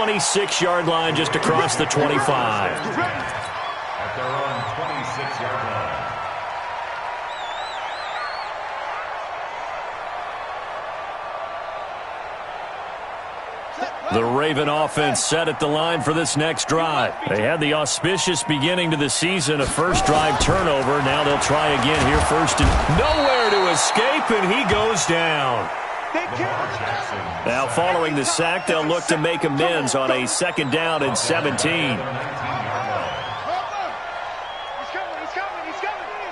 26-yard line just across the 25. At their own 26-yard line. The Raven offense set at the line for this next drive. They had the auspicious beginning to the season, a first drive turnover. Now they'll try again here first and nowhere to escape, and he goes down. Now following the sack, they'll look to make amends on a second down and 17. He's coming.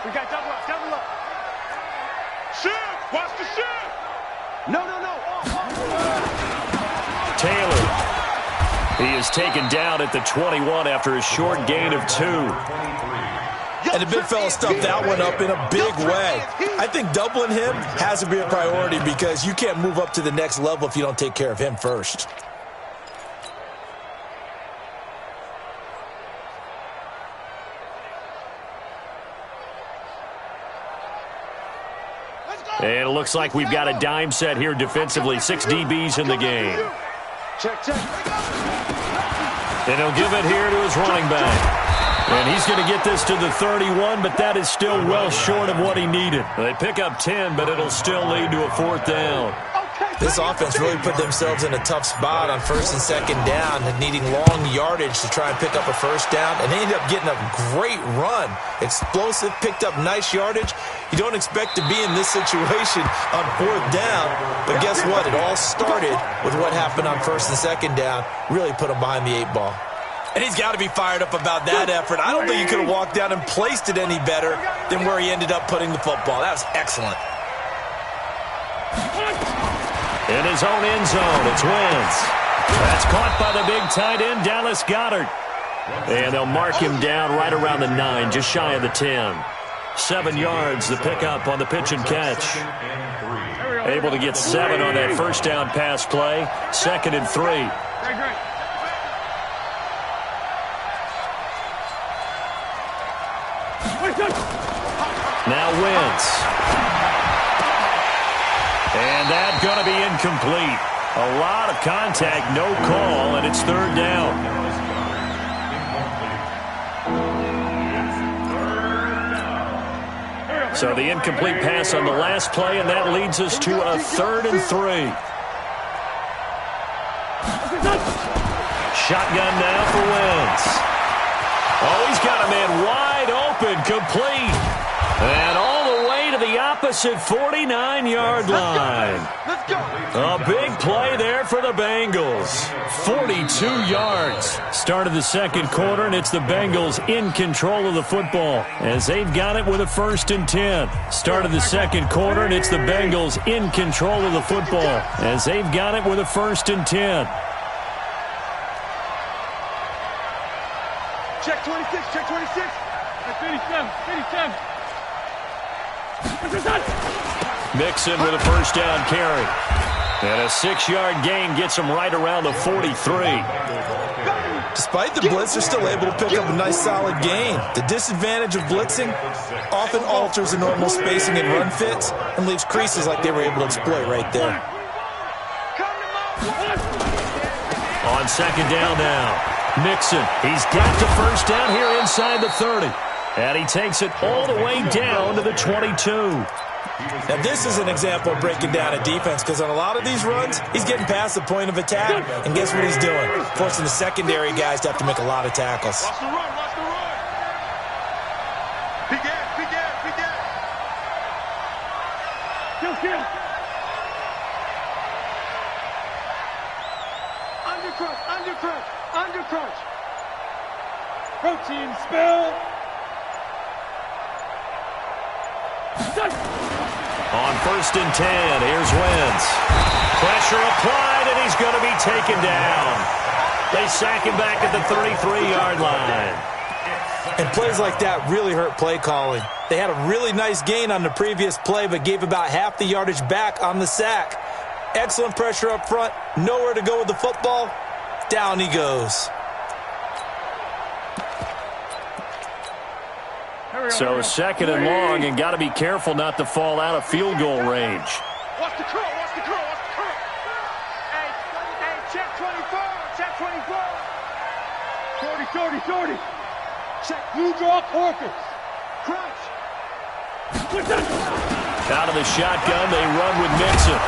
We got double up. Shoot! Watch the shoot! No. Taylor. He is taken down at the 21 after a short gain of 2. And the big fella stuffed that one up in a big way. I think doubling him has to be a priority because you can't move up to the next level if you don't take care of him first. And it looks like we've got a dime set here defensively. 6 DBs in the game. Check. And he'll give it here to his running back. And he's going to get this to the 31, but that is still well short of what he needed. They pick up 10, but it'll still lead to a 4th down. This offense really put themselves in a tough spot on first and second down and needing long yardage to try and pick up a first down. And they ended up getting a great run. Explosive, picked up nice yardage. You don't expect to be in this situation on 4th down. But guess what? It all started with what happened on first and second down. Really put them behind the 8 ball. And he's got to be fired up about that effort. I don't think he could have walked down and placed it any better than where he ended up putting the football. That was excellent. In his own end zone, it's Wentz. That's caught by the big tight end, Dallas Goedert. And they'll mark him down right around the 9, just shy of the 10. 7 yards, the pickup on the pitch and catch. Able to get 7 on that first down pass play. 2nd and 3. Now Wentz. And that's going to be incomplete. A lot of contact, no call, and it's 3rd down. So the incomplete pass on the last play, and that leads us to a 3rd and 3. Shotgun now for Wentz. Oh, he's got a man wide open, complete. And all the way to the opposite 49-yard line. A big play there for the Bengals. 42 yards. Start of the second quarter, and it's the Bengals in control of the football as they've got it with a 1st and 10. Start of the second quarter, and it's the Bengals in control of the football as they've got it with a 1st and 10. Check 26. Check 26. At 37. Mixon with a first down carry. And a 6-yard gain gets him right around the 43. Despite the blitz, they're still able to pick up a nice solid gain. The disadvantage of blitzing often alters the normal spacing and run fits and leaves creases like they were able to exploit right there. On 2nd down now. Mixon, he's got the first down here inside the 30. And he takes it all the way down to the 22. Now, this is an example of breaking down a defense because on a lot of these runs, he's getting past the point of attack, and guess what he's doing? Forcing the secondary guys to have to make a lot of tackles. Watch the run. Big gas. Kill. Undercrunch. Protein spill. On 1st and 10, here's Wentz. Pressure applied, and he's going to be taken down. They sack him back at the 33-yard line. And plays like that really hurt play calling. They had a really nice gain on the previous play, but gave about half the yardage back on the sack. Excellent pressure up front. Nowhere to go with the football. Down he goes. So 2nd and long, and got to be careful not to fall out of field goal range. Watch the curl. Hey, check 24. Shorty. Check. Blue draw Corkers. Crouch. Out of the shotgun, they run with Mixon.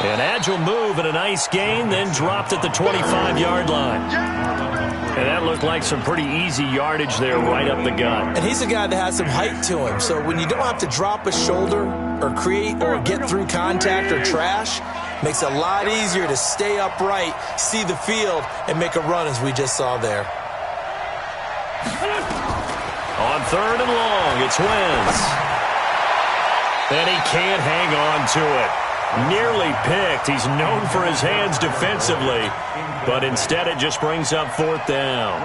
An agile move and a nice gain, then dropped at the 25-yard line. And that looked like some pretty easy yardage there right up the gut. And he's a guy that has some height to him, so when you don't have to drop a shoulder or create or get through contact or trash, makes it a lot easier to stay upright, see the field, and make a run as we just saw there. On 3rd and long, it's Wentz. And he can't hang on to it. Nearly picked. He's known for his hands defensively, but instead it just brings up 4th down.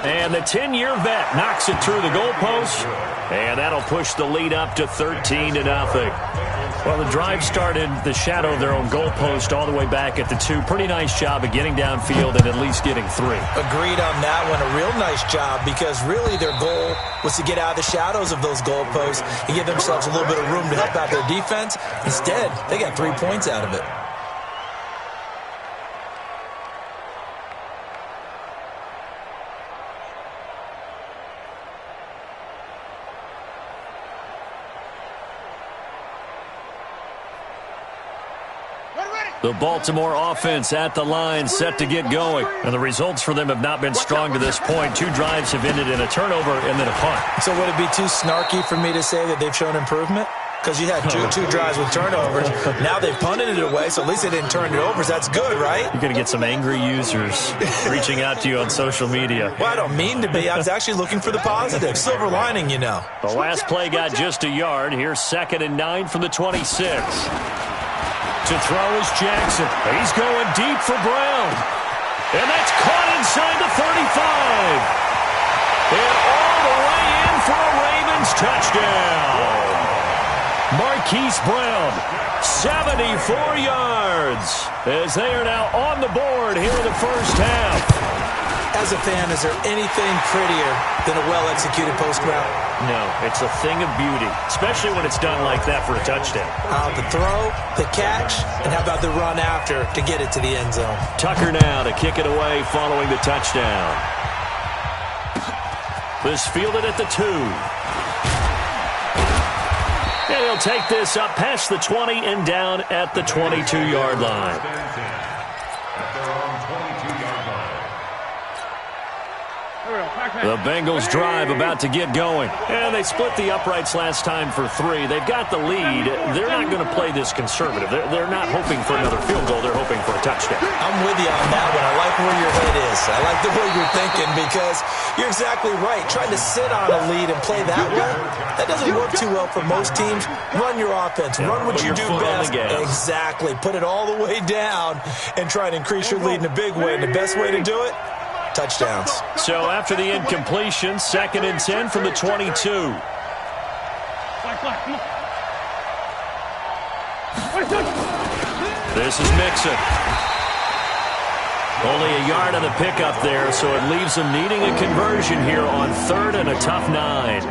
And the 10-year vet knocks it through the goalpost, and that'll push the lead up to 13-0. Well, the drive started the shadow of their own goalpost all the way back at the 2. Pretty nice job of getting downfield and at least getting 3. Agreed on that one. A real nice job because really their goal was to get out of the shadows of those goalposts and give themselves a little bit of room to help out their defense. Instead, they got 3 points out of it. The Baltimore offense at the line, set to get going. And the results for them have not been strong to this point. 2 drives have ended in a turnover and then a punt. So would it be too snarky for me to say that they've shown improvement? Because you had two drives with turnovers. Now they've punted it away, so at least they didn't turn it over. So that's good, right? You're going to get some angry users reaching out to you on social media. Well, I don't mean to be. I was actually looking for the positive. Silver lining, you know. The last play got just a yard. Here's 2nd and 9 from the 26. To throw is Jackson. He's going deep for Brown. And that's caught inside the 35. And all the way in for a Ravens touchdown. Marquise Brown, 74 yards, as they are now on the board here in the first half. As a fan, is there anything prettier than a well-executed post route? No, it's a thing of beauty, especially when it's done like that for a touchdown. The throw, the catch, and how about the run after to get it to the end zone? Tucker now to kick it away following the touchdown. This fielded at the 2. And he'll take this up past the 20 and down at the 22-yard line. The Bengals drive about to get going. And they split the uprights last time for 3. They've got the lead. They're not going to play this conservative. They're not hoping for another field goal. They're hoping for a touchdown. I'm with you on that one. I like where your head is. I like the way you're thinking because you're exactly right. Trying to sit on a lead and play that way, that doesn't work too well for most teams. Run your offense. Run what you do best. Exactly. Put it all the way down and try and increase your lead in a big way. And the best way to do it, touchdowns. So after the incompletion, 2nd and 10 from the 22. This is Mixon. Only a yard on the pickup there, so it leaves them needing a conversion here on 3rd and a tough 9.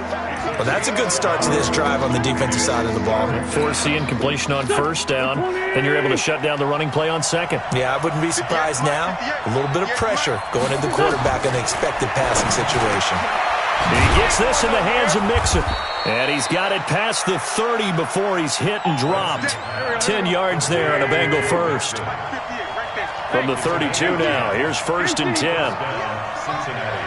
Well, that's a good start to this drive on the defensive side of the ball. Force the incompletion on 1st down, then you're able to shut down the running play on 2nd. Yeah, I wouldn't be surprised now. A little bit of pressure going into the quarterback in an expected passing situation. He gets this in the hands of Mixon. And he's got it past the 30 before he's hit and dropped. 10 yards there on a Bengal first. From the 32 now, here's 1st and 10. Cincinnati.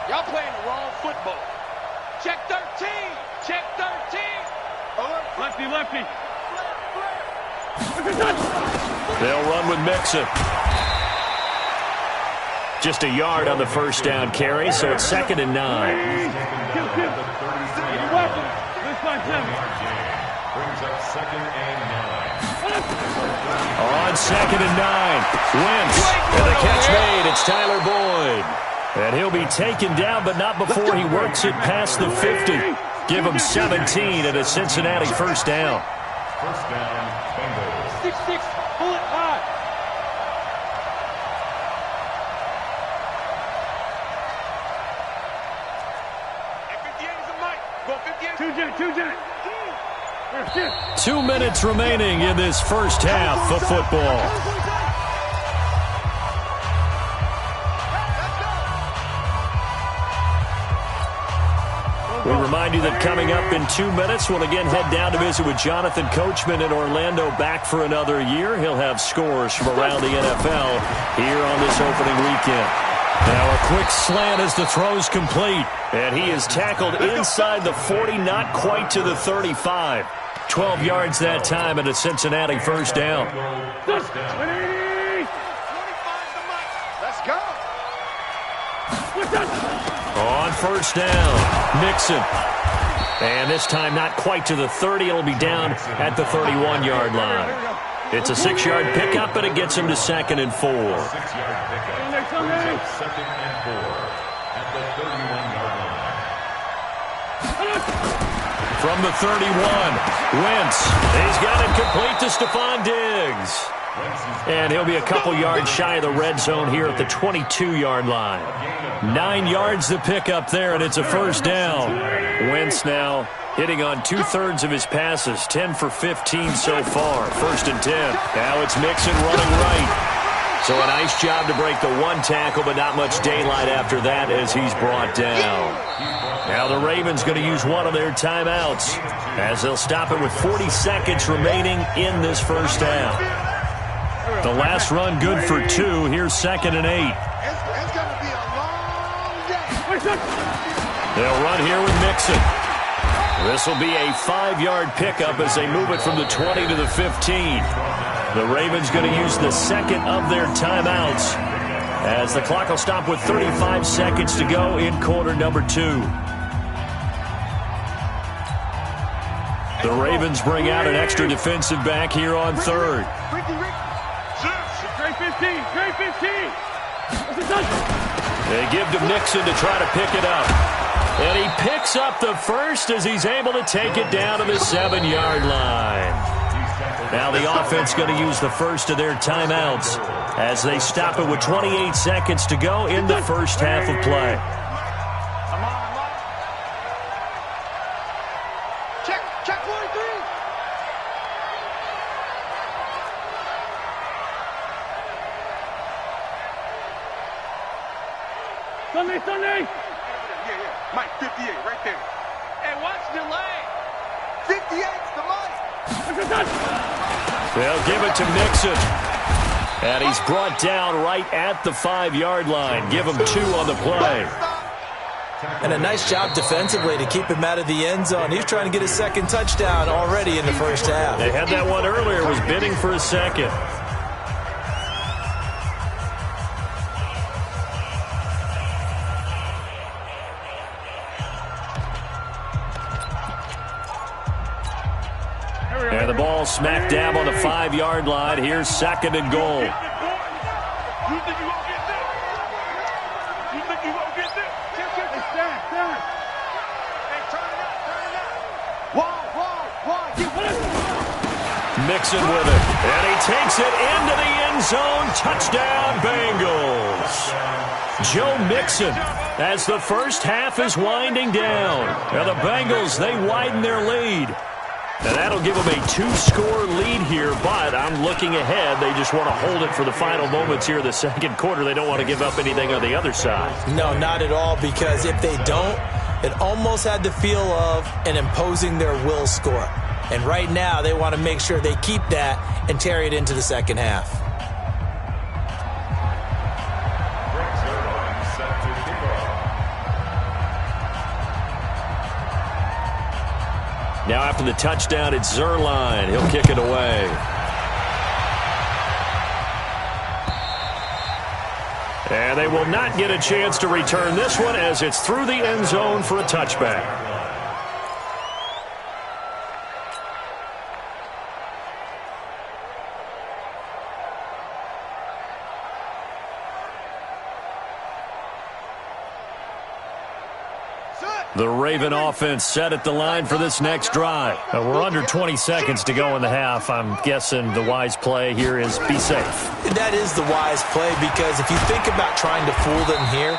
Y'all playing the wrong football. Check 13. Check 13. Lefty. They'll run with Mixon. Just a yard on the 1st down carry, so it's 2nd and 9. Brings up 2nd and 9. On 2nd and 9, Wentz, and the catch made. It's Tyler Boyd. And he'll be taken down, but not before he works it past the 50. Give him 17 and a Cincinnati 1st down. 1st down, Bengals. 6-6, pull it high. 2 minutes remaining in this first half of football. We remind you that coming up in 2 minutes, we'll again head down to visit with Jonathan Coachman in Orlando, back for another year. He'll have scores from around the NFL here on this opening weekend. Now a quick slant as the throw's complete. And he is tackled inside the 40, not quite to the 35. 12 yards that time and a Cincinnati first down. Let's go. On first down, Mixon. And this time not quite to the 30. It'll be down at the 31-yard line. It's a 6-yard pickup, and it gets him to 2nd and 4. 6-yard pickup. Brings up 2nd and 4 at the 31-yard line. From the 31, Wentz. He's got it complete to Stephon Diggs. And he'll be a couple yards shy of the red zone here at the 22-yard line. 9 yards to pick up there, and it's a first down. Wentz now hitting on 2/3 of his passes, 10 for 15 so far. 1st and 10. Now it's Mixon running right. So a nice job to break the one tackle, but not much daylight after that as he's brought down. Now the Ravens going to use one of their timeouts as they'll stop it with 40 seconds remaining in this first half. The last run good for 2. Here's 2nd and 8. It's going to be a long day. They'll run here with Mixon. This will be a 5-yard pickup as they move it from the 20 to the 15. The Ravens going to use the second of their timeouts as the clock will stop with 35 seconds to go in quarter number 2. The Ravens bring out an extra defensive back here on 3rd. Great 15. Great 15. They give to Mixon to try to pick it up. And he picks up the first as he's able to take it down to the 7-yard line. Now the offense going to use the first of their timeouts as they stop it with 28 seconds to go in the first half of play. Check 43. Sunday. Yeah. Mike, 58, right there. Hey, watch the lane. 58's the Mike. They'll give it to Mixon. And he's brought down right at the 5-yard line. Give him 2 on the play. And a nice job defensively to keep him out of the end zone. He's trying to get his second touchdown already in the first half. They had that one earlier, was bidding for a second. And the ball smack dab on the 5-yard line. Here's 2nd and goal. You think you gonna get this? You think you gonna get this? Hey, stand. Hey, turn it up. Wide. Mixon with it. And he takes it into the end zone. Touchdown, Bengals. Joe Mixon as the first half is winding down. Now the Bengals, they widen their lead. And that'll give them a 2-score lead here, but I'm looking ahead. They just want to hold it for the final moments here in the second quarter. They don't want to give up anything on the other side. No, not at all, because if they don't, it almost had the feel of an imposing their will score. And right now, they want to make sure they keep that and carry it into the second half. Now after the touchdown, it's Zerline. He'll kick it away. And they will not get a chance to return this one as it's through the end zone for a touchback. The Raven offense set at the line for this next drive. We're under 20 seconds to go in the half. I'm guessing the wise play here is be safe. That is the wise play, because if you think about trying to fool them here,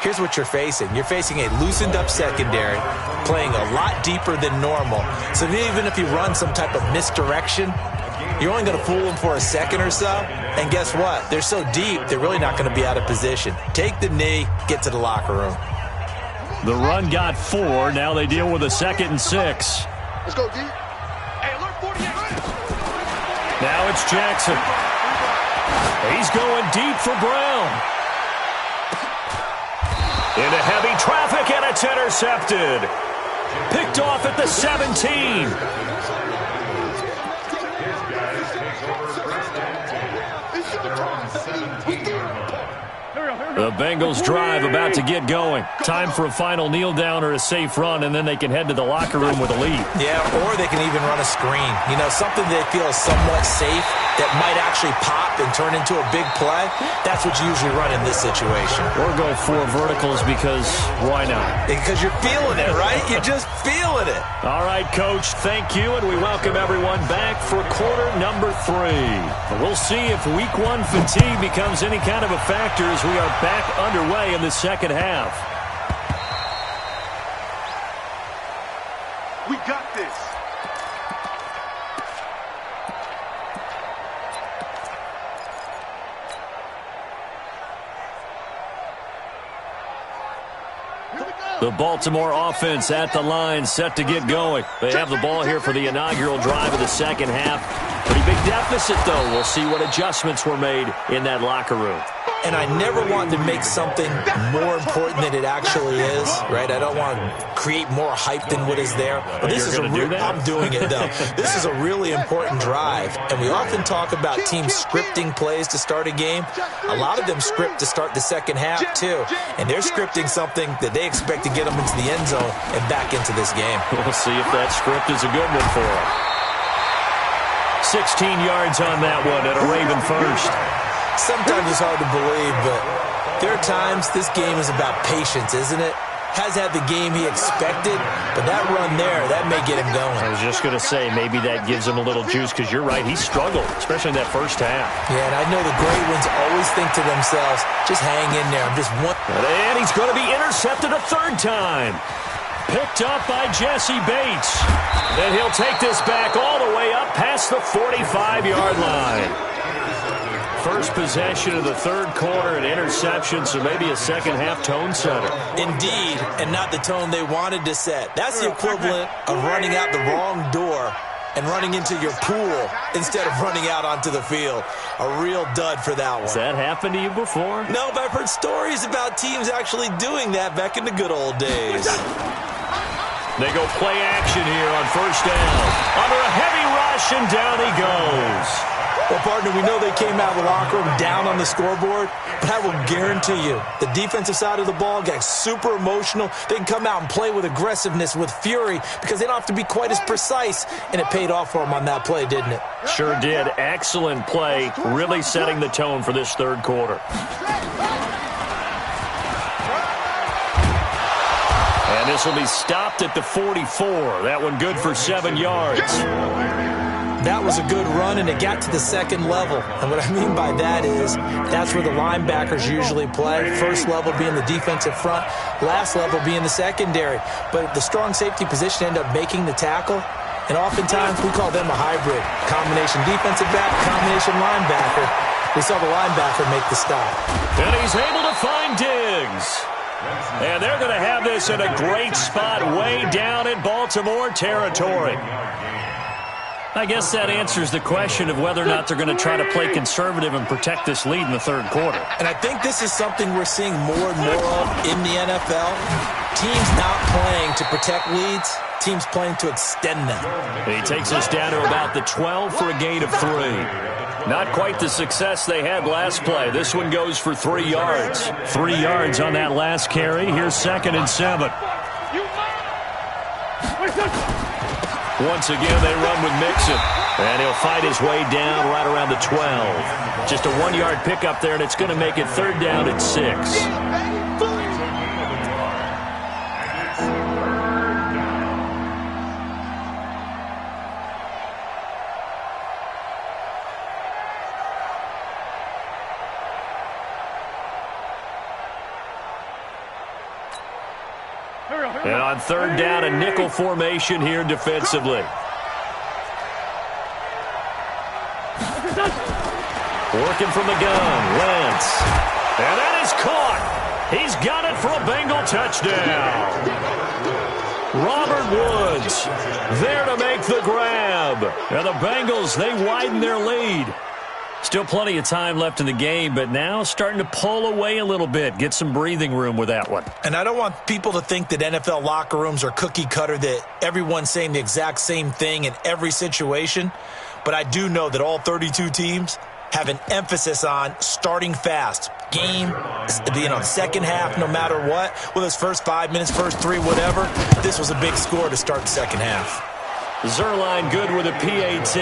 here's what you're facing. You're facing a loosened-up secondary, playing a lot deeper than normal. So even if you run some type of misdirection, you're only going to fool them for a second or so. And guess what? They're so deep, they're really not going to be out of position. Take the knee, get to the locker room. The run got 4. Now they deal with a 2nd and 6. Let's go, D. Hey, alert 48. Now it's Jackson. He's going deep for Brown. Into heavy traffic, and it's intercepted. Picked off at the 17. The Bengals drive about to get going. Time for a final kneel down or a safe run, and then they can head to the locker room with a lead. Yeah, or they can even run a screen. You know, something they feel is somewhat safe that might actually pop and turn into a big play. That's what you usually run in this situation. Or go 4 verticals because why not? Because you're feeling it, right? You're just feeling it. All right, Coach, thank you, and we welcome everyone back for quarter number 3. We'll see if week 1 fatigue becomes any kind of a factor as we are back underway in the second half. We got this. The Baltimore offense at the line, set to get going. They have the ball here for the inaugural drive of the second half. Pretty big deficit, though. We'll see what adjustments were made in that locker room. And I never want to make something more important than it actually is, right? I don't want to create more hype than what is there. But this is I'm doing it, though. This is a really important drive. And we often talk about teams scripting plays to start a game. A lot of them script to start the second half, too. And they're scripting something that they expect to get them into the end zone and back into this game. We'll see if that script is a good one for them. 16 yards on that one at a Raven first. Sometimes it's hard to believe, but there are times this game is about patience, isn't it? Has had the game he expected, but that run there, that may get him going. I was just going to say, maybe that gives him a little juice, because you're right, he struggled, especially in that first half. Yeah, and I know the great ones always think to themselves, just hang in there. I'm just one. And he's going to be intercepted a 3rd time. Picked up by Jesse Bates. And he'll take this back all the way up past the 45-yard line. First possession of the 3rd quarter, an interception, so maybe a second-half tone setter. Indeed, and not the tone they wanted to set. That's the equivalent of running out the wrong door and running into your pool instead of running out onto the field. A real dud for that one. Has that happened to you before? No, but I've heard stories about teams actually doing that back in the good old days. They go play action here on 1st down. Under a heavy rush, and down he goes. Well, partner, we know they came out of the locker room down on the scoreboard, but I will guarantee you the defensive side of the ball got super emotional. They can come out and play with aggressiveness, with fury, because they don't have to be quite as precise, and it paid off for them on that play, didn't it? Sure did. Excellent play, really setting the tone for this 3rd quarter. And this will be stopped at the 44. That one good for 7 yards. That was a good run, and it got to the 2nd level. And what I mean by that is that's where the linebackers usually play. First level being the defensive front, last level being the secondary. But the strong safety position ended up making the tackle. And oftentimes we call them a hybrid. Combination defensive back, combination linebacker. We saw the linebacker make the stop. And he's able to find Diggs. And they're going to have this in a great spot way down in Baltimore territory. I guess that answers the question of whether or not they're going to try to play conservative and protect this lead in the 3rd quarter. And I think this is something we're seeing more and more of in the NFL. Teams not playing to protect leads, teams playing to extend them. And he takes us down to about the 12 for a gain of 3. Not quite the success they had last play. This one goes for 3 yards. 3 yards on that last carry. Here's 2nd and 7. Once again, they run with Mixon. And he'll fight his way down right around the 12. Just a 1-yard pickup there, and it's going to make it 3rd down at 6. And on third down, a nickel formation here defensively. Working from the gun, Wentz. And that is caught. He's got it for a Bengal touchdown. Robert Woods there to make the grab. And the Bengals, they widen their lead. Still plenty of time left in the game, but now starting to pull away a little bit. Get some breathing room with that one. And I don't want people to think that NFL locker rooms are cookie cutter, that everyone's saying the exact same thing in every situation. But I do know that all 32 teams have an emphasis on starting fast. Game, second half, no matter what. Whether it's first 5 minutes, first 3, whatever. This was a big score to start the second half. Zuerlein good with a PAT.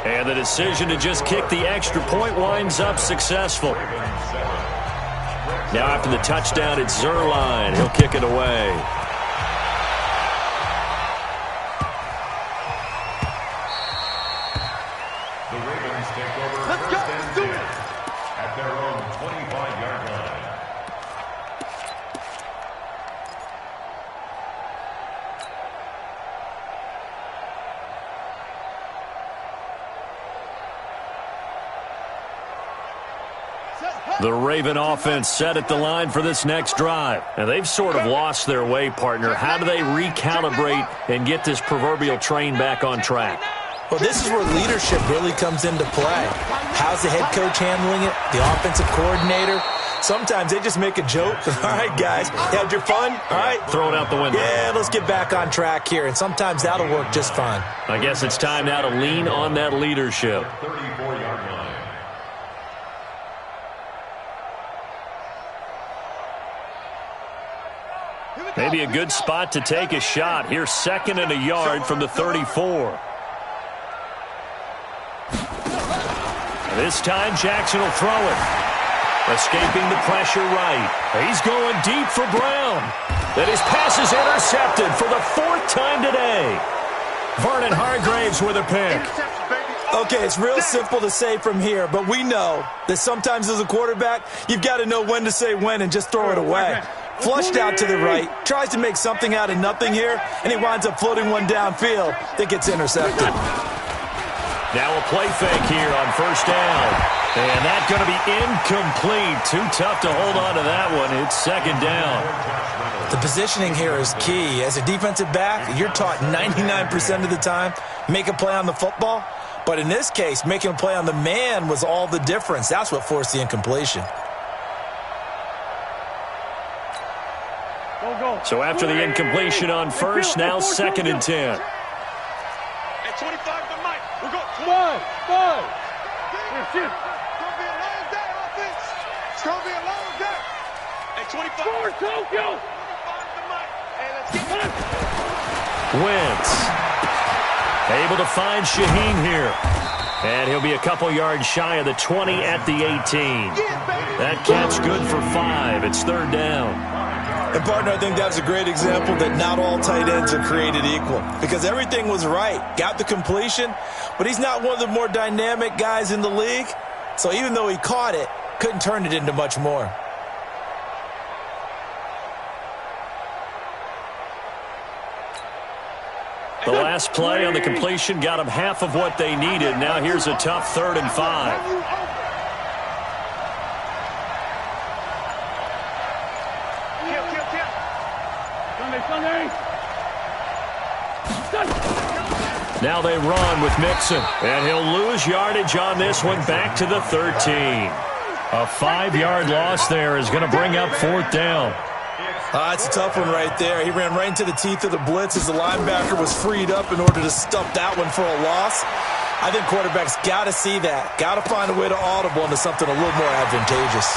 And the decision to just kick the extra point winds up successful. Now after the touchdown, it's Zuerlein. He'll kick it away. The Ravens take over first and 10 at their own 25-yard line. The Raven offense set at the line for this next drive. And they've sort of lost their way, partner. How do they recalibrate and get this proverbial train back on track? Well, this is where leadership really comes into play. How's the head coach handling it? The offensive coordinator? Sometimes they just make a joke. All right, guys, you had your fun? All right. Throw it out the window. Yeah, let's get back on track here. And sometimes that'll work just fine. I guess it's time now to lean on that leadership. 34-yard line. Maybe a good spot to take a shot. Here's second and a yard from the 34. This time Jackson will throw it. Escaping the pressure right. He's going deep for Brown. Then his pass is intercepted for the 4th time today. Vernon Hargraves with a pick. Okay, it's real simple to say from here, but we know that sometimes as a quarterback, you've got to know when to say when and just throw it away. Flushed out to the right, tries to make something out of nothing here, and he winds up floating one downfield that gets intercepted. Now a play fake here on first down. And that's going to be incomplete. Too tough to hold on to that one. It's second down. The positioning here is key. As a defensive back, you're taught 99% of the time, make a play on the football. But in this case, making a play on the man was all the difference. That's what forced the incompletion. So after the incompletion on first, now second and 10. At 25 to Mike. We'll go. Five. It's going to be a long day, offense. It's going to be a long day. At 25. Forward, Tokyo. 25 to Mike. Hey, let's get it. Wentz. Able to find Shaheen here. And he'll be a couple yards shy of the 20 at the 18. That catch good for 5. It's third down. And, partner, I think that's a great example that not all tight ends are created equal because everything was right. Got the completion, but he's not one of the more dynamic guys in the league. So even though he caught it, couldn't turn it into much more. The last play on the completion got them half of what they needed. Now here's a tough 3rd and 5. Now they run with Mixon, and he'll lose yardage on this one back to the 13. A 5-yard loss there is going to bring up 4th down. That's a tough one right there. He ran right into the teeth of the blitz as the linebacker was freed up in order to stuff that one for a loss. I think quarterbacks got to see that. Got to find a way to audible into something a little more advantageous.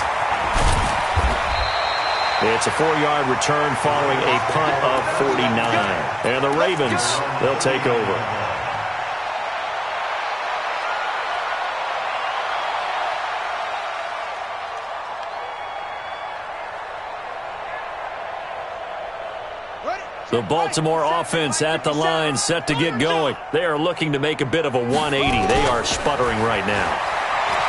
It's a 4-yard return following a punt of 49. And the Ravens, they'll take over. The Baltimore offense at the line, set to get going. They are looking to make a bit of a 180. They are sputtering right now.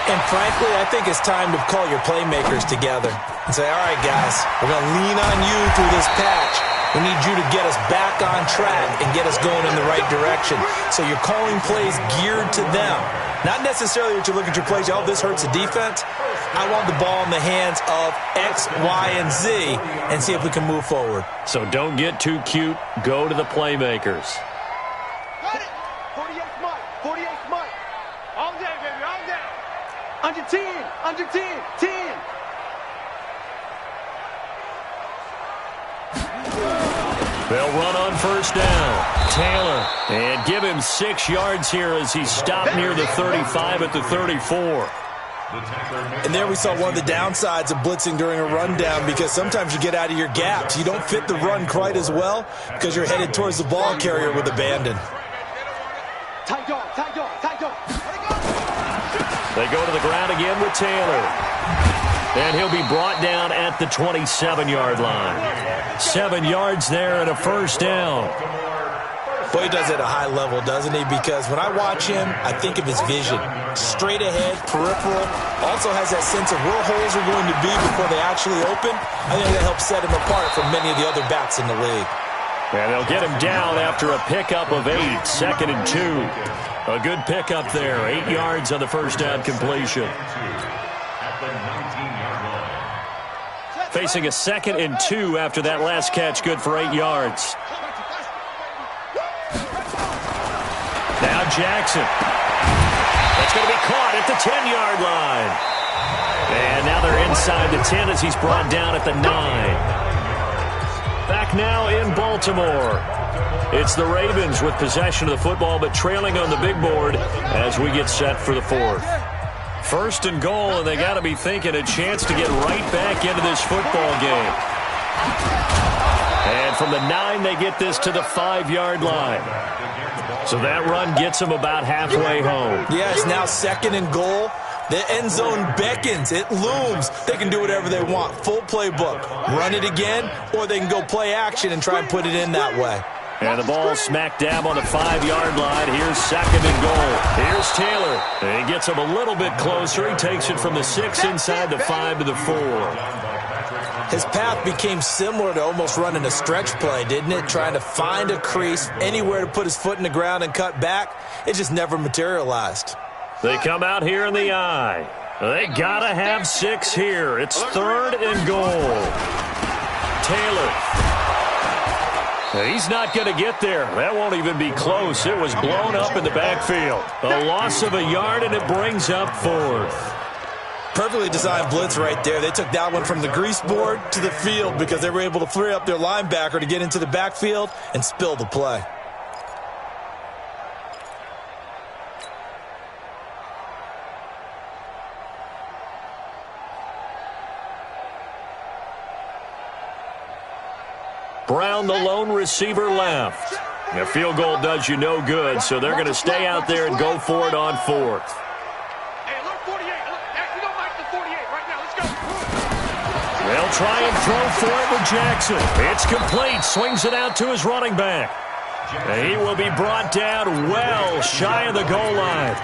And frankly, I think it's time to call your playmakers together and say, all right, guys, we're going to lean on you through this patch. We need you to get us back on track and get us going in the right direction. So you're calling plays geared to them. Not necessarily that you look at your plays, oh, this hurts the defense. I want the ball in the hands of X, Y, and Z and see if we can move forward. So don't get too cute. Go to the playmakers. Got it. 48 Mike. 48 Mike. All day, baby. All day. Under 10. Under 10. 10. They'll run on first down. Taylor. And give him 6 yards here as he stopped near the 35 at the 34. And there we saw one of the downsides of blitzing during a rundown, because sometimes you get out of your gaps. You don't fit the run quite as well because you're headed towards the ball carrier with abandon. Tight dog. Tight dog. Tight dog. They go to the ground again with Taylor. And he'll be brought down at the 27-yard line. 7 yards there and a first down. Boy, he does it at a high level, doesn't he? Because when I watch him, I think of his vision. Straight ahead, peripheral. Also has that sense of where holes are going to be before they actually open. I think that helps set him apart from many of the other backs in the league. And they'll get him down after a pickup of 8, 2nd and 2. A good pickup there, 8 yards on the first down completion. Facing a 2nd and 2 after that last catch, good for 8 yards. Now Jackson. That's going to be caught at the 10-yard line. And now they're inside the 10 as he's brought down at the 9. Back now in Baltimore. It's the Ravens with possession of the football, but trailing on the big board as we get set for the 4th. 1st and goal, and they got to be thinking a chance to get right back into this football game. And from the 9, they get this to the 5-yard line. So that run gets them about halfway home. Yeah, it's now 2nd and goal. The end zone beckons. It looms. They can do whatever they want. Full playbook. Run it again, or they can go play action and try and put it in that way. And the ball smack dab on the 5-yard line. Here's 2nd and goal. Here's Taylor. And he gets him a little bit closer. He takes it from the 6 inside the 5 to the 4. His path became similar to almost running a stretch play, didn't it? Trying to find a crease, anywhere to put his foot in the ground and cut back. It just never materialized. They come out here in the eye. They got to have 6 here. It's 3rd and goal. Taylor. He's not going to get there. That won't even be close. It was blown up in the backfield. A loss of a yard, and it brings up 4th. Perfectly designed blitz right there. They took that one from the grease board to the field because they were able to free up their linebacker to get into the backfield and spill the play. Brown, the lone receiver, left. A field goal does you no good, so they're going to stay out there and go for it on 4th. Hey, look, 48. We don't like the 48 right now. Let's go. They'll try and throw for it with Jackson. It's complete. Swings it out to his running back. And he will be brought down well shy of the goal line.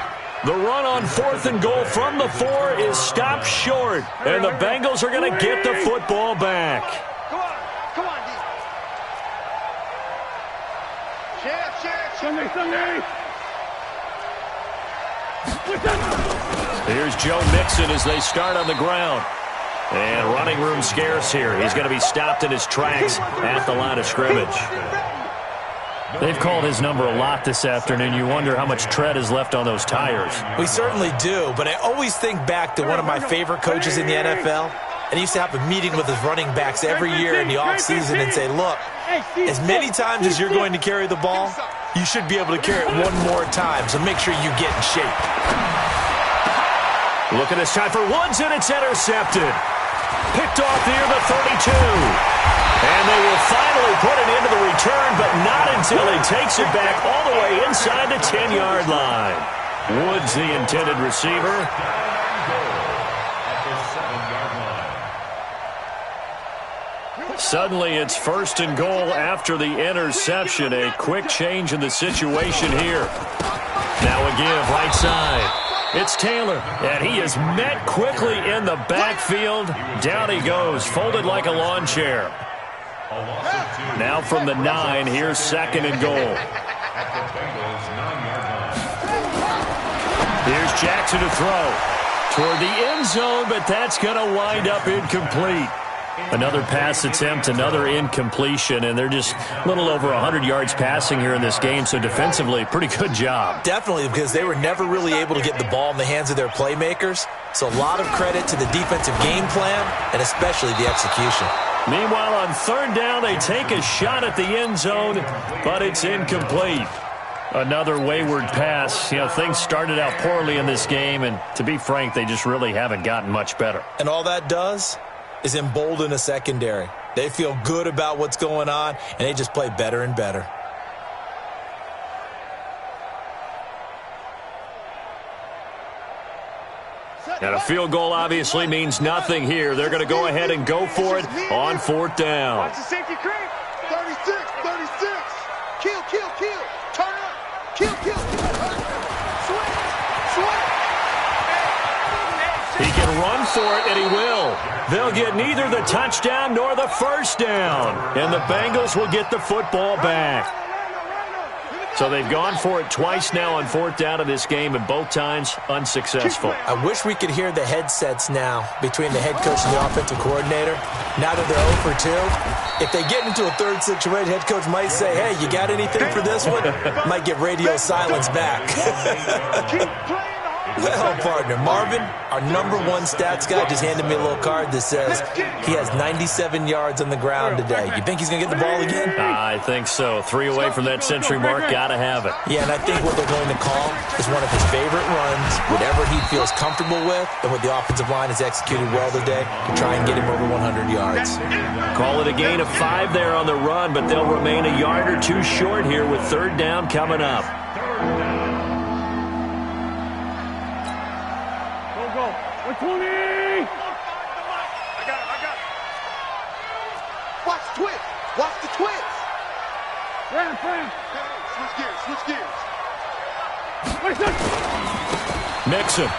The run on 4th and goal from the 4 is stopped short, and the Bengals are going to get the football back. Come on, D. Sunday. Here's Joe Mixon as they start on the ground. And running room scarce here. He's going to be stopped in his tracks at the line of scrimmage. They've called his number a lot this afternoon. You wonder how much tread is left on those tires. We certainly do, but I always think back to one of my favorite coaches in the NFL. And he used to have a meeting with his running backs every year in the offseason and say, look, as many times as you're going to carry the ball, you should be able to carry it one more time, so make sure you get in shape. Look at this time for Woods, and it's intercepted. Picked off near the 32. And they will finally put it into the return, but not until he takes it back all the way inside the 10-yard line. Woods, the intended receiver. Suddenly, it's 1st and goal after the interception. A quick change in the situation here. Now a give, right side. It's Taylor, and he is met quickly in the backfield. Down he goes, folded like a lawn chair. A loss of 2. Now from the 9, here's 2nd and goal. At the Bengals' 9-yard line. Here's Jackson to throw. Toward the end zone, but that's going to wind up incomplete. Another pass attempt, another incompletion, and they're just a little over 100 yards passing here in this game, so defensively, pretty good job. Definitely, because they were never really able to get the ball in the hands of their playmakers. So a lot of credit to the defensive game plan, and especially the execution. Meanwhile, on 3rd down, they take a shot at the end zone, but it's incomplete. Another wayward pass. You know, things started out poorly in this game, and to be frank, they just really haven't gotten much better. And all that does is embolden a secondary. They feel good about what's going on, and they just play better and better. And a field goal obviously means nothing here. They're going to go ahead and go for it on 4th down. Watch the safety creep. 36, 36. Kill, kill, kill. Turn up. Kill, kill, kill. Swing, swing. He can run for it, and he will. They'll get neither the touchdown nor the 1st down. And the Bengals will get the football back. So they've gone for it twice now on 4th down in this game, and both times unsuccessful. I wish we could hear the headsets now between the head coach and the offensive coordinator. Now that they're 0 for 2, if they get into a 3rd situation, head coach might say, hey, you got anything for this one? Might get radio silence back. Well, partner, Marvin, our #1 stats guy, just handed me a little card that says he has 97 yards on the ground today. You think he's going to get the ball again? I think so. 3 away from that century mark. Got to have it. Yeah, and I think what they're going to call is one of his favorite runs, whatever he feels comfortable with, and what the offensive line has executed well today to try and get him over 100 yards. Call it a gain of 5 there on the run, but they'll remain a yard or 2 short here with 3rd down coming up. Go. 120. I got it. Watch the twist. Watch the twist. Ram. Switch gears. Mixon.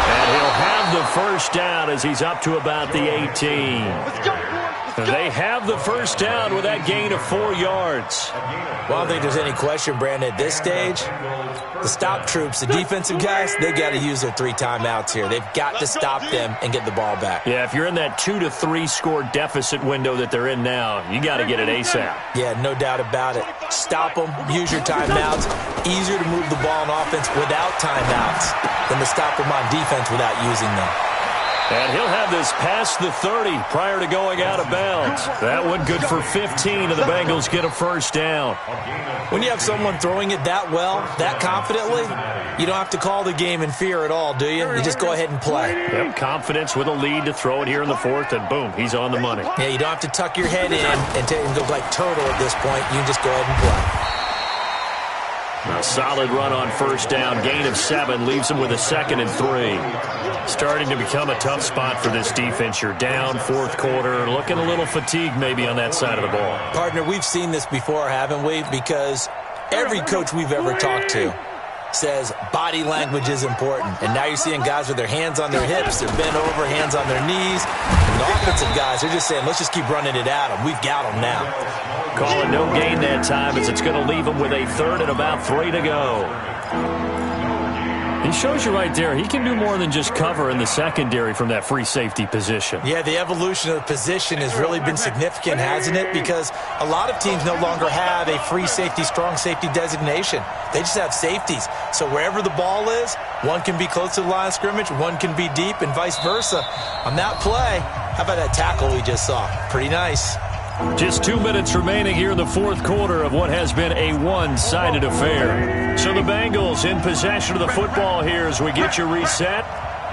And he'll have the 1st down as he's up to about the 18. Let's go, boys. They have the 1st down with that gain of 4 yards. Well, I don't think there's any question, Brandon, at this stage. The stop troops, the defensive guys, they got to use their 3 timeouts here. They've got to stop them and get the ball back. Yeah, if you're in that 2 to 3 score deficit window that they're in now, you got to get it ASAP. Yeah, no doubt about it. Stop them, use your timeouts. Easier to move the ball on offense without timeouts than to stop them on defense without using them. And he'll have this past the 30 prior to going out of bounds. That one good for 15, and the Bengals get a 1st down. When you have someone throwing it that well, that confidently, you don't have to call the game in fear at all, do you? You just go ahead and play. Yep, confidence with a lead to throw it here in the 4th, and boom, he's on the money. Yeah, you don't have to tuck your head in and go like turtle at this point. You can just go ahead and play. A solid run on 1st down. Gain of 7 leaves him with a 2nd and 3. Starting to become a tough spot for this defense. You're down 4th quarter. Looking a little fatigued maybe on that side of the ball. Partner, we've seen this before, haven't we? Because every coach we've ever talked to says body language is important. And now you're seeing guys with their hands on their hips, they're bent over, hands on their knees. And the offensive guys, they're just saying, let's just keep running it at them. We've got them now. Calling no gain that time as it's going to leave him with a 3rd and about 3 to go. He shows you right there, he can do more than just cover in the secondary from that free safety position. Yeah, the evolution of the position has really been significant, hasn't it? Because a lot of teams no longer have a free safety, strong safety designation. They just have safeties. So wherever the ball is, one can be close to the line of scrimmage, one can be deep, and vice versa. On that play, how about that tackle we just saw? Pretty nice. Just 2 minutes remaining here in the 4th quarter of what has been a one-sided affair. So the Bengals in possession of the football here as we get you reset.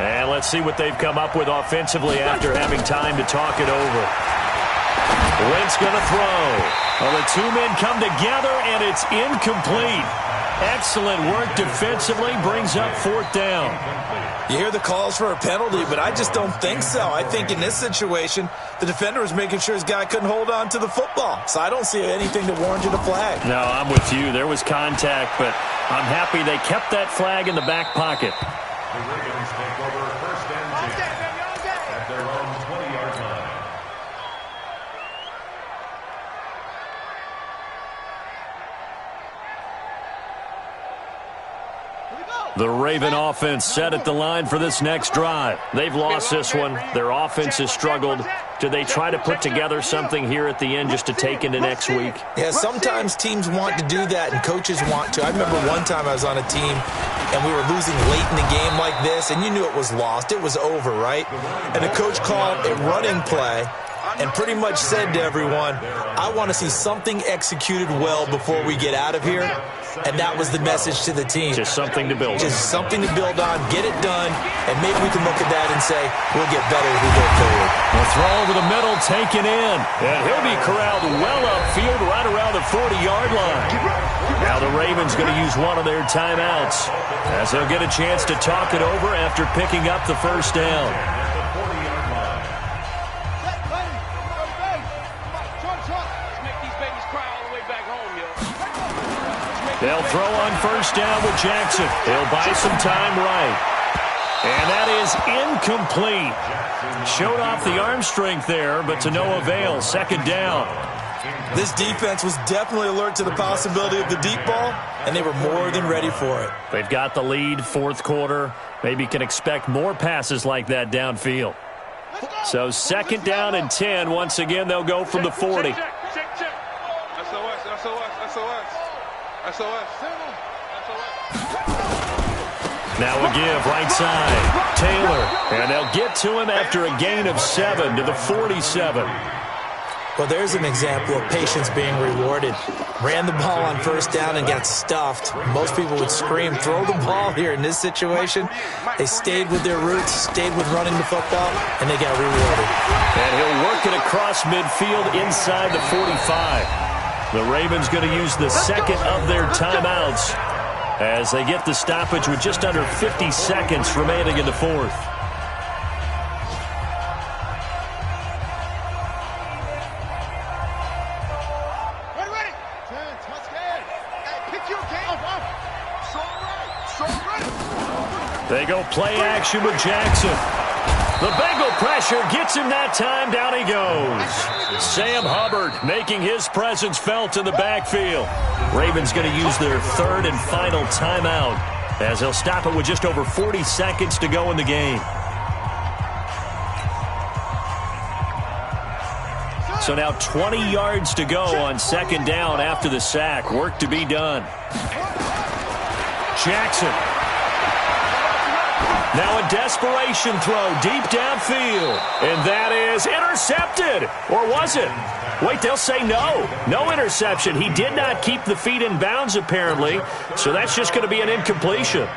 And let's see what they've come up with offensively after having time to talk it over. Wentz going to throw. Well, the 2 men come together, and it's incomplete. Excellent work defensively, brings up 4th down. You hear the calls for a penalty, but I just don't think so. I think in this situation, the defender was making sure his guy couldn't hold on to the football. So I don't see anything to warrant a flag. No, I'm with you. There was contact, but I'm happy they kept that flag in the back pocket. The Ravens take over 1st and 10 at their own 20-yard line. The Raven offense set at the line for this next drive. They've lost this one. Their offense has struggled. Do they try to put together something here at the end just to take into next week? Yeah, sometimes teams want to do that and coaches want to. I remember one time I was on a team and we were losing late in the game like this, and you knew it was lost. It was over, right? And the coach called a running play and pretty much said to everyone, I want to see something executed well before we get out of here. And that was the message to the team. Just something to build on. Just something to build on, get it done, and maybe we can look at that and say, we'll get better as we go forward. The throw over the middle, taken in. And he'll be corralled well upfield right around the 40-yard line. Now the Ravens going to use one of their timeouts as they'll get a chance to talk it over after picking up the first down. They'll throw on first down with Jackson. He'll buy some time right. And that is incomplete. Showed off the arm strength there, but to no avail. Second down. This defense was definitely alert to the possibility of the deep ball, and they were more than ready for it. They've got the lead, fourth quarter. Maybe can expect more passes like that downfield. So second down and 10. Once again, they'll go from the 40. SOS. Now a give, right side. Taylor, and they'll get to him after a gain of 7 to the 47. Well, there's an example of patience being rewarded. Ran the ball on first down and got stuffed. Most people would scream, throw the ball here. In this situation, they stayed with their roots, stayed with running the football, and they got rewarded. And he'll work it across midfield inside the 45. The Ravens going to use the second of their timeouts as they get the stoppage with just under 50 seconds remaining in the fourth. They go play action with Jackson. The Bengal pressure gets him that time. Down he goes. Sam Hubbard making his presence felt in the backfield. Ravens going to use their third and final timeout as they'll stop it with just over 40 seconds to go in the game. So now 20 yards to go on second down after the sack. Work to be done. Jackson. Now a desperation throw deep downfield. And that is intercepted. Or was it? Wait, they'll say no. No interception. He did not keep the feet in bounds, apparently. So that's just going to be an incompletion.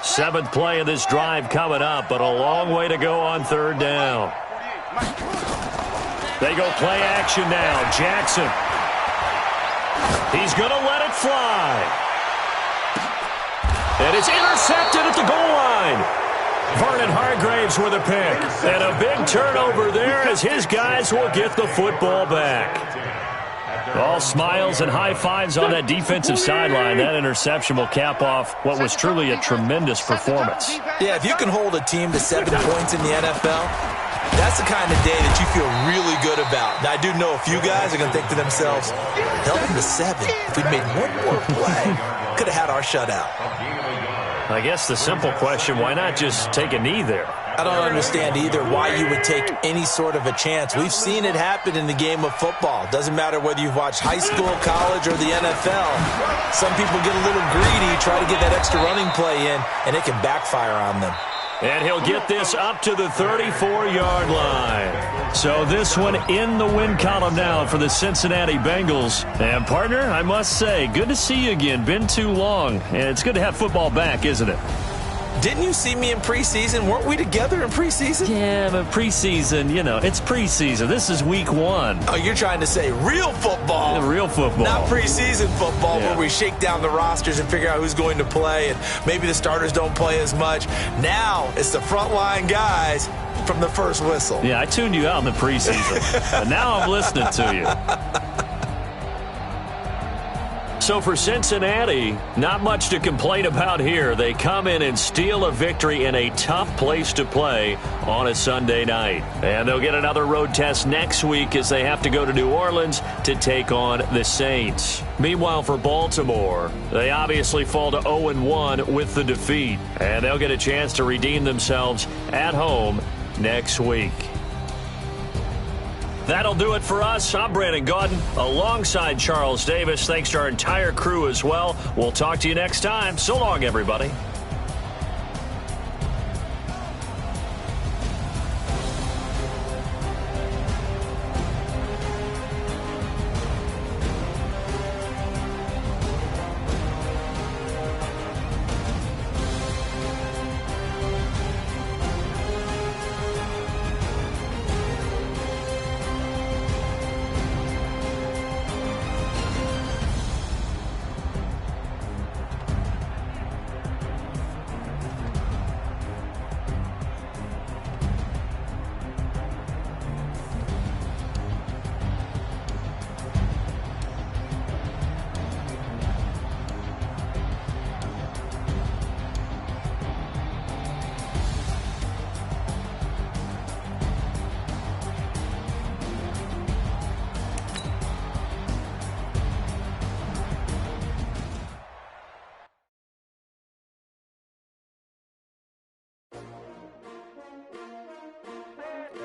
Seventh play of this drive coming up, but a long way to go on third down. They go play action now. Jackson. He's going to let it fly. And it's intercepted at the goal line. Vernon Hargraves with a pick. And a big turnover there as his guys will get the football back. All smiles and high fives on that defensive sideline. That interception will cap off what was truly a tremendous performance. Yeah, if you can hold a team to 7 points in the NFL, that's the kind of day that you feel really good about. Now, I do know a few guys are going to think to themselves, held them to 7. If we'd made one more play, could have had our shutout. I guess the simple question, why not just take a knee there? I don't understand either why you would take any sort of a chance. We've seen it happen in the game of football. Doesn't matter whether you've watched high school, college, or the NFL. Some people get a little greedy, try to get that extra running play in, and it can backfire on them. And he'll get this up to the 34-yard line. So this one in the win column now for the Cincinnati Bengals. And, partner, I must say, good to see you again. Been too long. And it's good to have football back, isn't it? Didn't you see me in preseason? Weren't we together in preseason? Yeah, but preseason, you know, it's preseason. This is week 1. Oh, you're trying to say real football. Yeah, real football. Not preseason football where we shake down the rosters and figure out who's going to play, and maybe the starters don't play as much. Now it's the frontline guys from the first whistle. Yeah, I tuned you out in the preseason, but now I'm listening to you. so for Cincinnati, not much to complain about here. They come in and steal a victory in a tough place to play on a Sunday night. And they'll get another road test next week as they have to go to New Orleans to take on the Saints. Meanwhile, for Baltimore, they obviously fall to 0-1 with the defeat. And they'll get a chance to redeem themselves at home next week. That'll do it for us. I'm Brandon Gaudin alongside Charles Davis. Thanks to our entire crew as well. We'll talk to you next time. So long, everybody.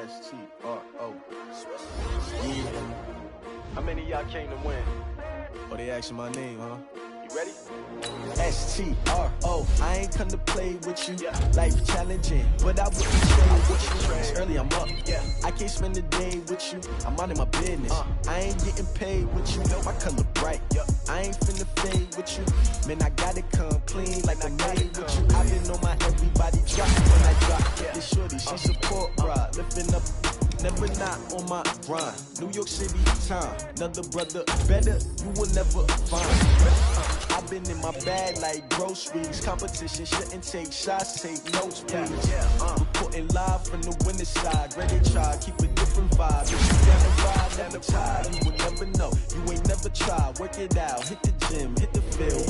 S-T-R-O. Yeah. How many of y'all came to win? Oh, they asking my name, huh? You ready? S-T-R-O. I ain't come to play with you. Life challenging, but I wouldn't trade with you. It's early, I'm up. I can't spend the day with you. I'm out of my business. I ain't getting paid with you. My color bright. I ain't finna fade with you. Man, I gotta come clean like I made with you. I've been on my everybody drop when I drop. This shorty, she support ride. Lifting up, never not on my grind. New York City time. Another brother better, you will never find. I've been in my bag like groceries. Competition shouldn't take shots, take notes, please. Reporting live from the winning side. Ready to try, keep a different vibe. If you down the ride, never tired. You will never know, you ain't never tried. Work it out, hit the gym, hit the field.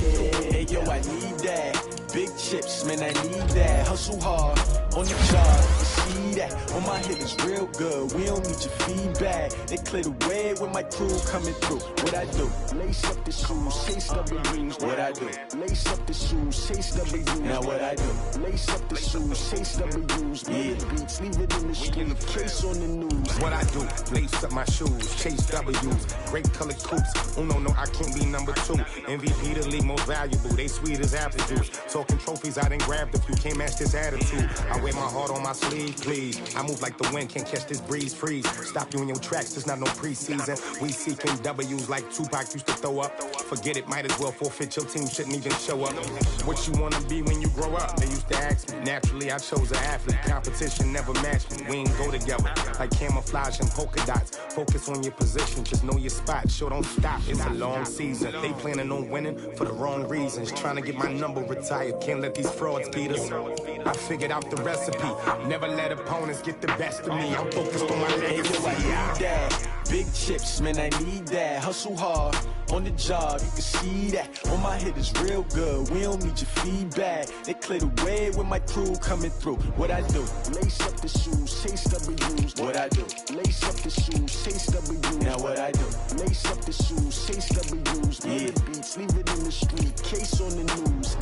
Hey yo, I need that. Big chips, man, I need that. Hustle hard, on the job, you see that. On my hit is real good, we don't need your feedback. They clear the way with my crew coming through. What I do? Lace up the shoes, chase W's. What I do? Lace up the shoes, chase W's. Now what I do? Lace up the shoes, chase W's. Yeah, beats, leave it in the street, case on the news. What I do? Lace up my shoes, chase W's. Great colored coops. Oh no, I can't be number 2. MVP the league most valuable. They sweet as apple juice. Talking trophies, I done grabbed a few. Can't match this attitude. I wear my heart on my sleeve, please. I move like the wind, can't catch this breeze, freeze. Stop you in your tracks, there's not no preseason. We seeking W's like Tupac used to throw up. Forget it, might as well forfeit. Your team shouldn't even show up. What you wanna be when you grow up? They used to ask me. Naturally, I chose an athlete. Competition never matched me. We ain't go together like camouflage and polka dots. Focus on your position, just know your spot. Sure, don't stop. It's a long season. They planning on winning for the wrong reasons. Trying to get my number retired. Can't let these frauds beat us. I figured out the recipe. Never let opponents get the best of me. I'm focused on my legacy. I need that. Big chips, man, I need that. Hustle hard, on the job, you can see that. On my hit is real good, we don't need your feedback. They clear the way with my crew coming through. What I do? Lace up the shoes, chase W's. What I do? Lace up the shoes, chase W's. Now what I do? Lace up the shoes, chase W's. Yeah, beats, leave it in the street, case on the news.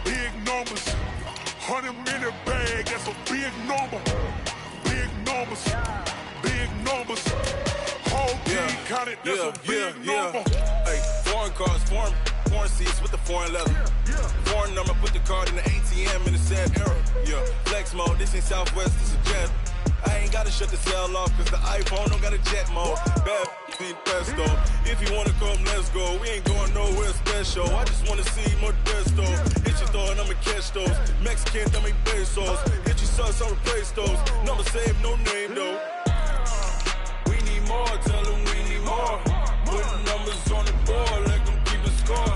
Big numbers, 100-minute bag, that's a big number. Big numbers, whole team counted, that's a big number. Hey, foreign cars, foreign seats with the foreign leather. Foreign number, put the card in the ATM in the sad era. Yeah, flex mode, this ain't Southwest, this is jet. I ain't gotta shut the cell off, cause the iPhone don't got a jet mode. Bad feet pesto. If you wanna come, let's go. We ain't going nowhere special. I just wanna see more desto. Hit your throw and I'ma catch those. Mexican, dummy pesos. Hit your sus, I'll replace those. Number save, no name though. We need more, tell them we need more. Put numbers on the board, let them keep a score.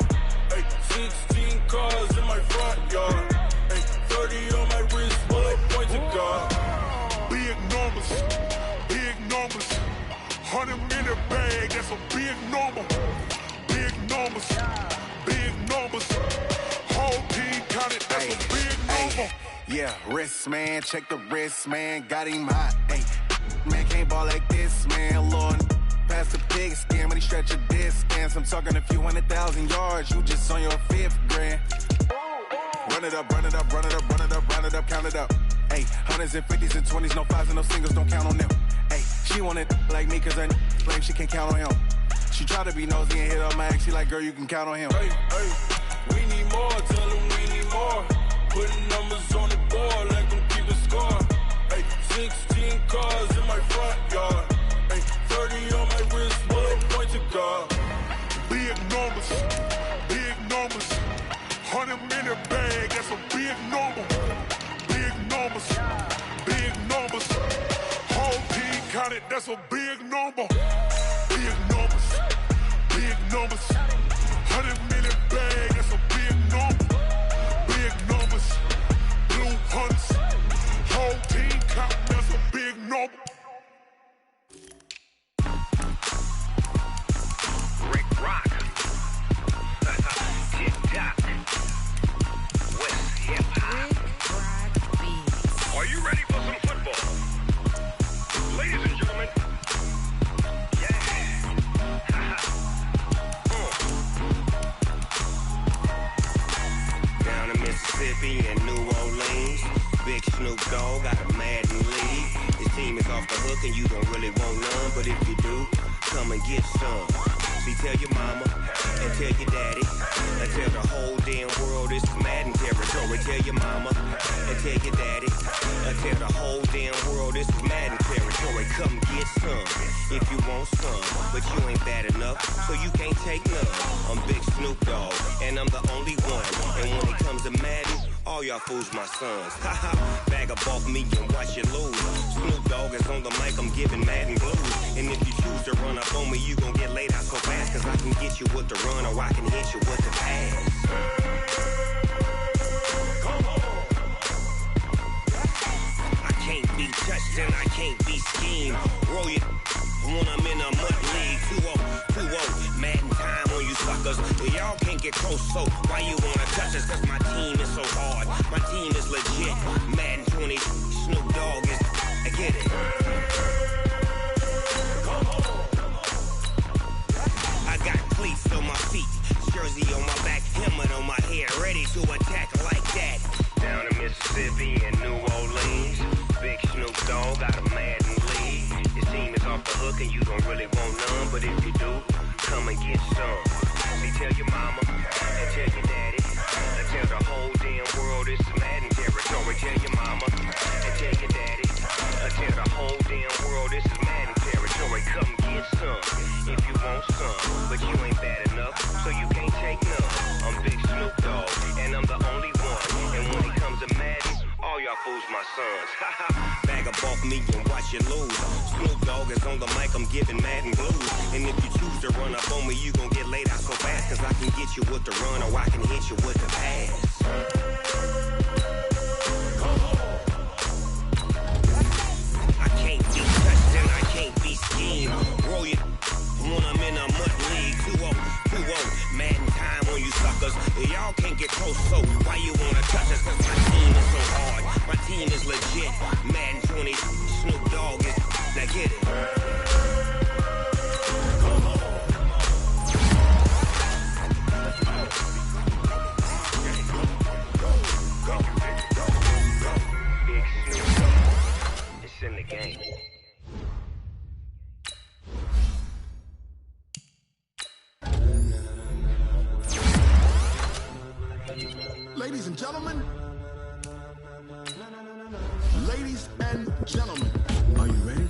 Ay, 16 cars in my front yard. Ay, 30 on my wrist, bullet point to God. Big numbers, big numbers. 100 in the bag, that's a big number. Big numbers, big numbers. Whole team counted, that's a big number. Yeah, wrist man, check the wrist man, got him hot. Ay, man can't ball like this, man. Lord, past the big scam, when he stretch a distance. I'm talking a few 100,000 yards, you just on your 5th grand. Run it up, run it up, run it up, run it up, run it up, count it up. Ay, hundreds and 50s and 20s, no 5s and no singles, don't count on them. Ay, she wanted like me cause her like she can count on him. She tried to be nosy and hit up my ex, she like, girl, you can count on him. Hey, hey, we need more, tell them we need more. Putting numbers on the board, let them keep a score. Hey, 16 cars in my front yard. Hey, 30 on my wrist, bullet point to God. Big numbers, big numbers. 100 in the bag, that's a big number. Big numbers, big numbers. Whole team counted, that's a big number. Big numbers, big numbers. 100 in the bag, that's a big number. Big numbers, blue hunts. Whole team count, that's a big number. Rick Rock. TikTok. West Hip Hop. Are you ready for some football? Ladies and gentlemen. Yeah. Down in Mississippi and New Orleans, Big Snoop Dogg got a Madden lead. His team is off the hook and you don't really want none, but if you do, come and get some. See, tell your mama and tell your daddy and tell the whole damn world this is Madden territory. Tell your mama and tell your daddy and tell the whole damn world this is Madden territory. Come get some if you want some, but you ain't bad enough, so you can't take none. I'm Big Snoop Dogg and I'm the only one. And when it comes to Madden, all y'all fools my sons. Haha, bag up off me and watch you lose. Snoop Dogg is on the mic, I'm giving Madden blues. And if you choose to run up on me, you gon' get laid out so fast. Cause I can get you with the run or I can hit you with the pass. I can't be touched and I can't be schemed. Roll it when I'm in a mud league. 2-0, Madden time on you suckers. Well, y'all can't get close, so why you wanna touch us? Cause my team is so hard, my team is legit. Madden 20, Snoop Dogg is, I get it. I got cleats on my feet, jersey on my back, helmet on my head, ready to attack like that. Down in Mississippi and New Orleans, Big Snoop Dogg got a Madden lead. His team is off the hook and you don't really want none, but if you do, come and get some. See, tell your mama and tell your daddy and tell the whole damn world this is Madden territory. Tell your mama and tell your daddy and tell the whole damn world this is Madden territory. Come get some if you want some, but you ain't bad enough, so you can't take none. I'm Big Snoop Dogg and I'm the only one. And when it comes to Madden, all y'all fools my sons. Bag up off me and watch you lose. Snoop Dogg is on the mic, I'm giving Madden blues. And if you choose to run up on me, you gon' get laid out so fast. Cause I can get you with the run or I can hit you with the pass. I can't be touched and I can't be schemed. Roll it when I'm in a mud league. 2-0, Madden time on you suckers. Y'all can't get close, so why you wanna touch us? Cause my team is so hard, my team is legit. Madden 20, Snoop Dogg is, now get it. Big Snoop Dogg, it's in the game. Ladies and gentlemen, ladies and gentlemen, are you ready?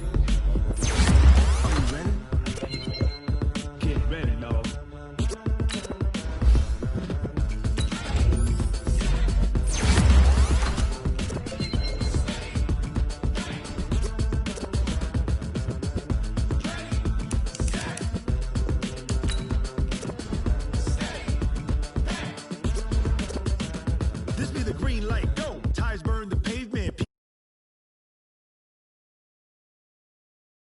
Are you ready? green light, go.